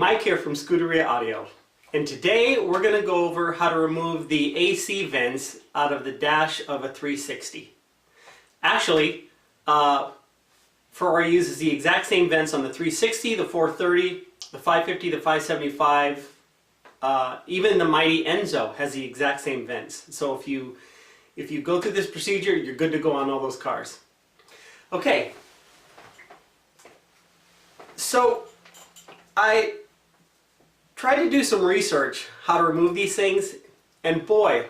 Mike here from Scuderia Audio, and today we're going to go over how to remove the AC vents out of the dash of a 360. Actually, Ferrari uses the exact same vents on the 360, the 430, the 550, the 575, even the mighty Enzo has the exact same vents. So if you go through this procedure, you're good to go on all those cars. Okay, so I tried to do some research how to remove these things, and boy,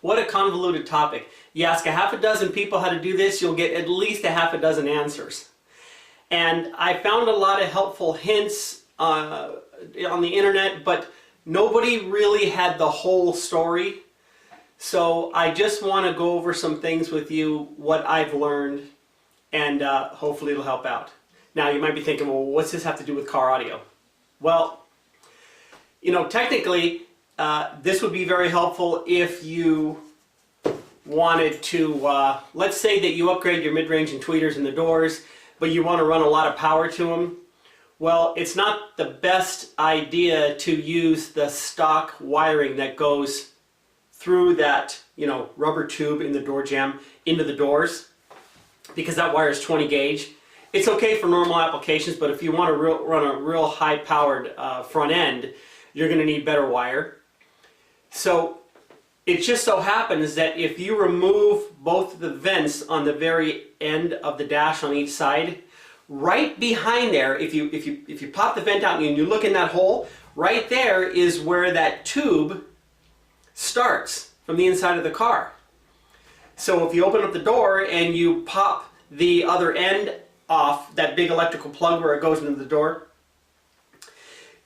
what a convoluted topic. You ask a half a dozen people how to do this, you'll get at least a half a dozen answers. And I found a lot of helpful hints on the internet, but nobody really had the whole story. So I just want to go over some things with you, what I've learned, and hopefully it'll help out. Now you might be thinking, well, what's this have to do with car audio? Well, you know, technically, this would be very helpful if you wanted to, let's say that you upgrade your mid-range and tweeters in the doors, but you want to run a lot of power to them. Well, it's not the best idea to use the stock wiring that goes through that, you know, rubber tube in the door jamb into the doors, because that wire is 20 gauge. It's okay for normal applications, but if you want to run a real high-powered front end, you're going to need better wire. So it just so happens that if you remove both the vents on the very end of the dash on each side, right behind there, if you pop the vent out and you look in that hole, right there is where that tube starts from the inside of the car. So if you open up the door and you pop the other end off, that big electrical plug where it goes into the door,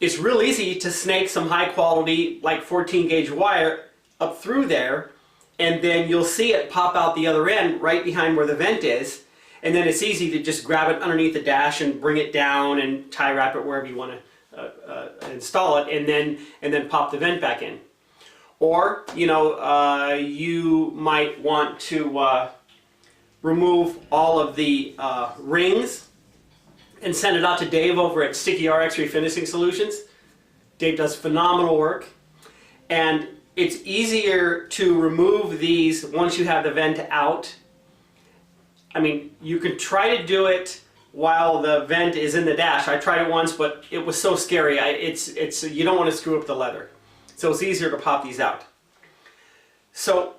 it's real easy to snake some high quality like 14 gauge wire up through there, and then you'll see it pop out the other end right behind where the vent is, and then it's easy to just grab it underneath the dash and bring it down and tie wrap it wherever you want to install it, and then pop the vent back in. Or, you know, you might want to remove all of the rings and send it out to Dave over at Sticky RX Refinishing Solutions. Dave does phenomenal work, and it's easier to remove these once you have the vent out. I mean, you can try to do it while the vent is in the dash. I tried it once, but it was so scary. You don't want to screw up the leather. So it's easier to pop these out. So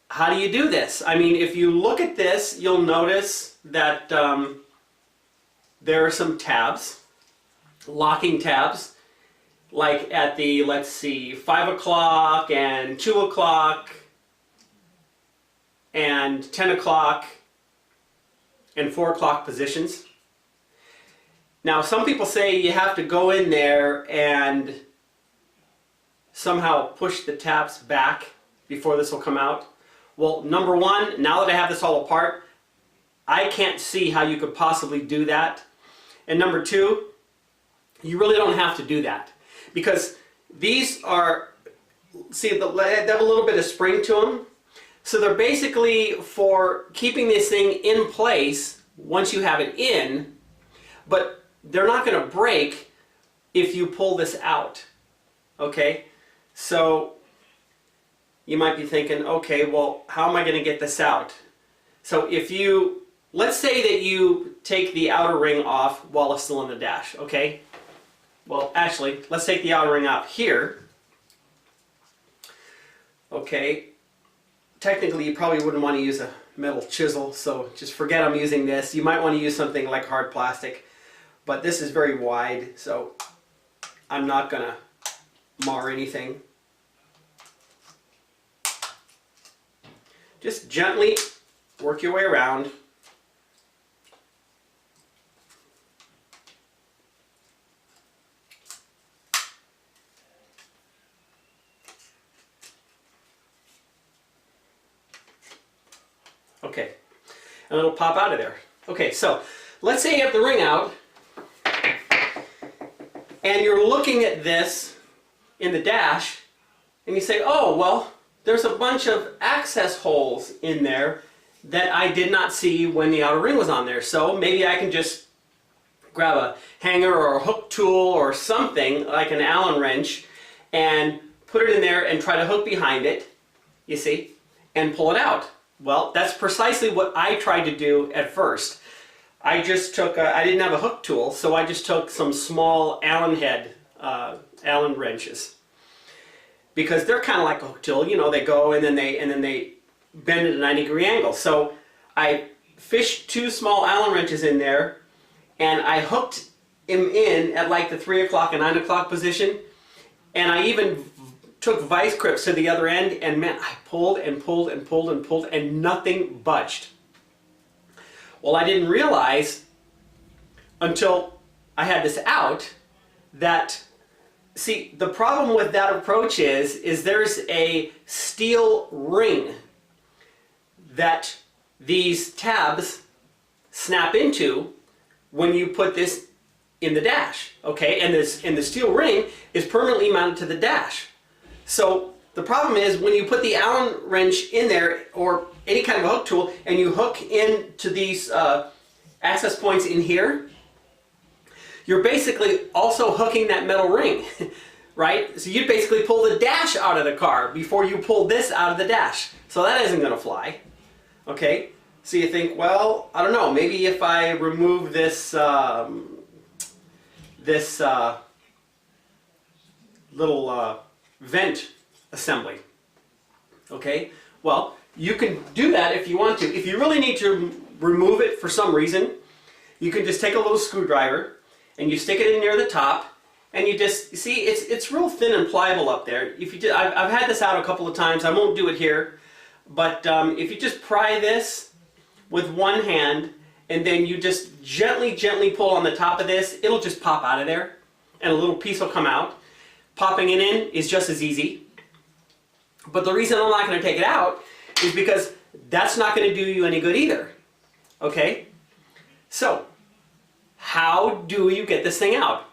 how do you do this? I mean, if you look at this, you'll notice that there are some tabs, locking tabs, like at the, let's see, 5 o'clock and 2 o'clock and 10 o'clock and 4 o'clock positions. Now, some people say you have to go in there and somehow push the tabs back before this will come out. Well, number one, now that I have this all apart, I can't see how you could possibly do that. And number two, you really don't have to do that, because these are, see, they have a little bit of spring to them. So they're basically for keeping this thing in place once you have it in, but they're not going to break if you pull this out. Okay? So you might be thinking, okay, well, how am I going to get this out? So if you, let's say that you take the outer ring off while it's still in the dash, okay? Well, actually, let's take the outer ring out here. Okay, technically you probably wouldn't want to use a metal chisel, so just forget I'm using this. You might want to use something like hard plastic, but this is very wide, so I'm not going to mar anything. Just gently work your way around. Okay, and it'll pop out of there. Okay, so let's say you have the ring out and you're looking at this in the dash and you say, oh, well, there's a bunch of access holes in there that I did not see when the outer ring was on there. So maybe I can just grab a hanger or a hook tool or something like an Allen wrench and put it in there and try to hook behind it, you see, and pull it out. Well, that's precisely what I tried to do at first. I just took, I didn't have a hook tool, so I just took some small Allen head, Allen wrenches. Because they're kind of like a hook tool, you know, they go and then they bend at a 90-degree angle. So I fished 2 small Allen wrenches in there, and I hooked him in at like the 3 o'clock and 9 o'clock position, and I even took vice grips to the other end, and man, I pulled and pulled and pulled and pulled, and nothing budged. Well, I didn't realize until I had this out that, see, the problem with that approach is there's a steel ring that these tabs snap into when you put this in the dash, okay? And the steel ring is permanently mounted to the dash. So the problem is when you put the Allen wrench in there, or any kind of a hook tool, and you hook into these access points in here, you're basically also hooking that metal ring, right? So you basically pull the dash out of the car before you pull this out of the dash. So that isn't going to fly, okay? So you think, well, I don't know, maybe if I remove this little vent assembly, okay? Well, you can do that if you want to. If you really need to remove it for some reason, you can just take a little screwdriver and you stick it in near the top, and you just, see, it's real thin and pliable up there. If you did, I've had this out a couple of times. I won't do it here, but if you just pry this with one hand, and then you just gently pull on the top of this, it'll just pop out of there, and a little piece will come out. Popping it in is just as easy. But the reason I'm not going to take it out is because that's not going to do you any good either. Okay? So, how do you get this thing out?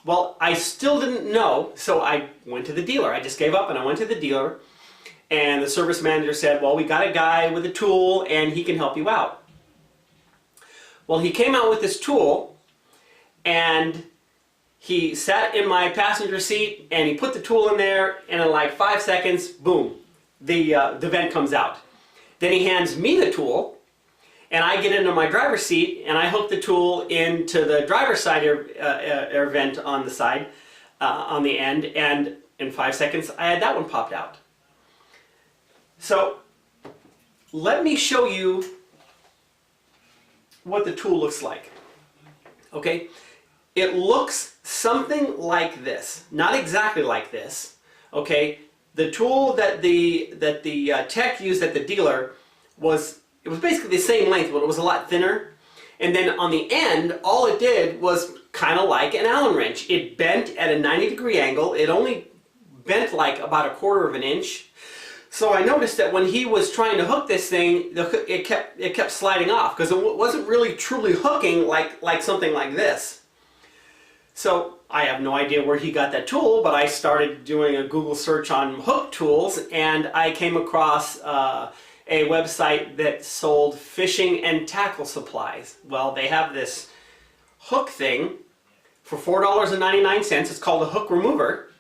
Well, I still didn't know, so I went to the dealer. I just gave up and I went to the dealer, and the service manager said, well, we got a guy with a tool and he can help you out. Well, he came out with this tool, and he sat in my passenger seat and he put the tool in there, and in like 5 seconds, boom, the vent comes out. Then he hands me the tool, and I get into my driver's seat and I hook the tool into the driver's side air vent on the side, on the end, and in 5 seconds I had that one popped out. So let me show you what the tool looks like. Okay? It looks something like this. Not exactly like this. Okay? The tool that the tech used at the dealer was basically the same length, but it was a lot thinner. And then on the end, all it did was kind of like an Allen wrench. It bent at a 90-degree angle. It only bent like about 1/4 of an inch. So I noticed that when he was trying to hook this thing, it kept sliding off, because it wasn't really truly hooking like something like this. So I have no idea where he got that tool, but I started doing a Google search on hook tools, and I came across a website that sold fishing and tackle supplies. Well, they have this hook thing for $4.99. It's called a hook remover,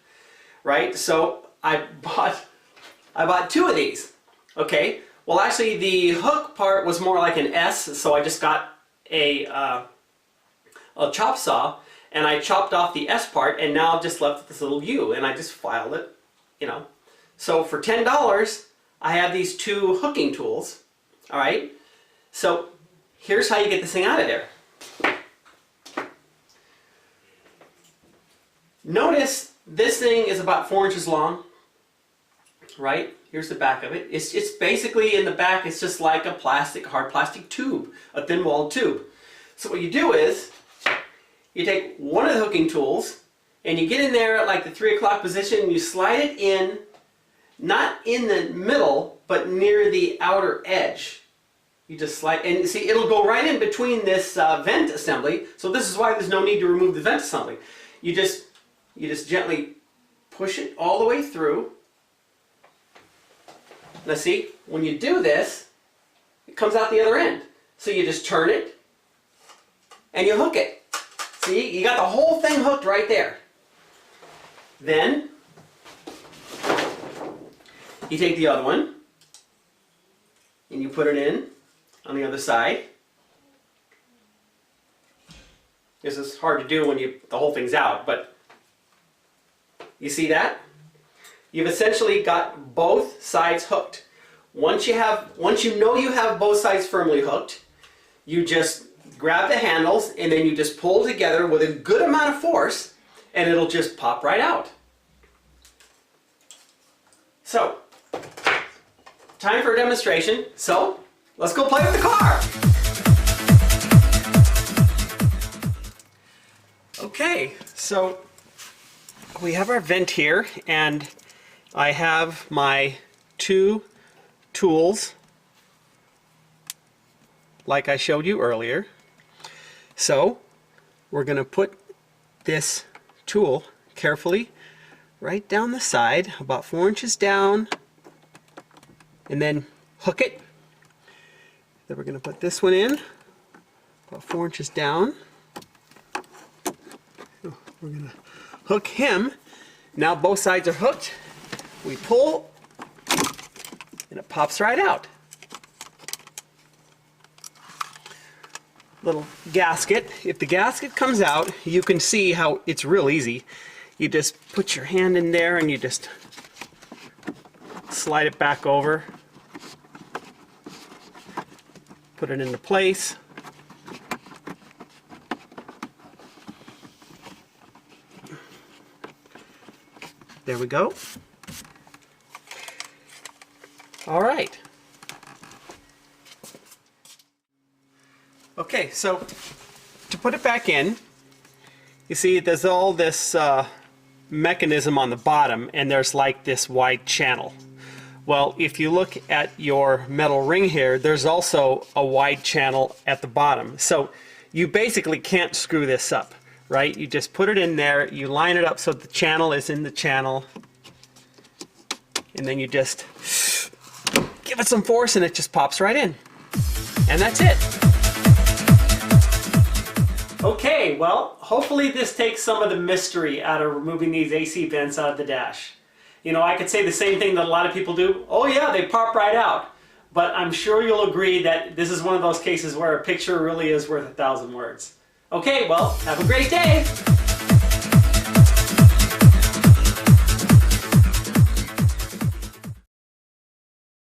right? So I bought 2 of these. Okay. Well, actually, the hook part was more like an S, so I just got a chop saw, and I chopped off the S part, and now I've just left this little U, and I just filed it, you know. So for $10, I have these 2 hooking tools. All right. So here's how you get this thing out of there. Notice this thing is about 4 inches long. Right? Here's the back of it. It's basically in the back, it's just like a hard plastic tube, a thin-walled tube. So what you do is, you take one of the hooking tools, and you get in there at like the 3 o'clock position, and you slide it in, not in the middle, but near the outer edge. You just slide, and see, it'll go right in between this vent assembly, so this is why there's no need to remove the vent assembly. You just gently push it all the way through. Now see, when you do this, it comes out the other end. So you just turn it, and you hook it. See, you got the whole thing hooked right there. Then you take the other one and you put it in on the other side. This is hard to do when the whole thing's out, but you see that? You've essentially got both sides hooked. Once you know you have both sides firmly hooked, you just grab the handles and then you just pull together with a good amount of force and it'll just pop right out. So, time for a demonstration. So, let's go play with the car. Okay, so we have our vent here and I have my two tools like I showed you earlier. So we're going to put this tool carefully right down the side, about 4 inches down, and then hook it. Then we're going to put this one in about 4 inches down. We're going to hook him. Now both sides are hooked. We pull and it pops right out. Little gasket. If the gasket comes out, you can see how it's real easy. You just put your hand in there and you just slide it back over. Put it into place. There we go. All right. Okay, so to put it back in, you see there's all this mechanism on the bottom and there's like this wide channel. Well, if you look at your metal ring here, there's also a wide channel at the bottom. So you basically can't screw this up, right? You just put it in there, you line it up so the channel is in the channel, and then you just give it some force and it just pops right in. And that's it. Okay, well, hopefully this takes some of the mystery out of removing these AC vents out of the dash. You know, I could say the same thing that a lot of people do. Oh yeah, they pop right out. But I'm sure you'll agree that this is one of those cases where a picture really is worth 1,000 words. Okay, well, have a great day!